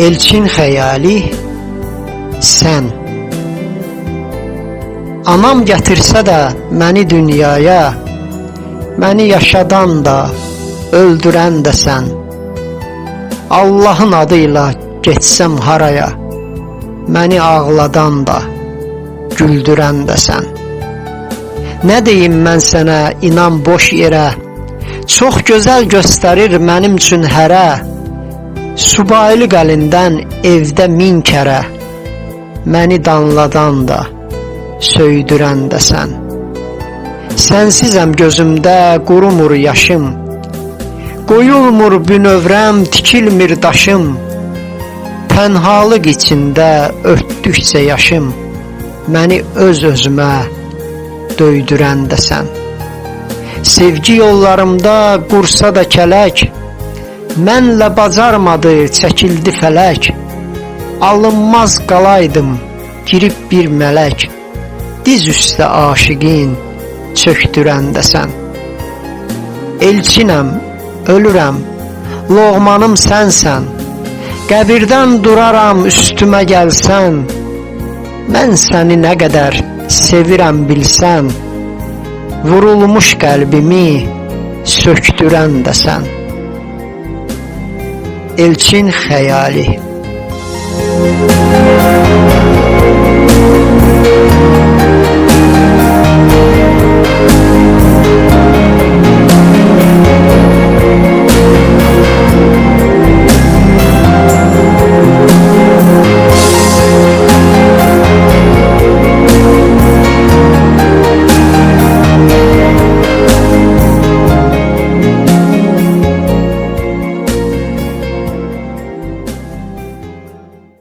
Elçin xəyali sən. Anam gətirsə də məni dünyaya, məni yaşadan da, öldürən də sən. Allahın adıyla getsəm haraya, məni ağladan da, güldürən də sən. Nə deyim mən sənə, inan boş yerə, çox gözəl göstərir mənim üçün hərə. Subaylı qəlindən evdə min kərə, məni danladan da, söydürən də sən. Sənsizəm gözümdə qurumur yaşım, qoyulmur bünövrəm, tikilmir daşım. Tənhalıq içində örtdükcə yaşım, məni öz-özümə döydürən də sən. Sevgi yollarımda qursa da kələk, mənlə bacarmadı, çəkildi fələk. Alınmaz qalaydım, girib bir mələk, diz üstə aşiqin çöktürən də sən. Elçinəm, ölürəm, loğmanım sənsən, qəbirdən duraram üstümə gəlsən. Mən səni nə qədər sevirəm bilsən, vurulmuş qəlbimi söktürən də sən. Elçin xəyali.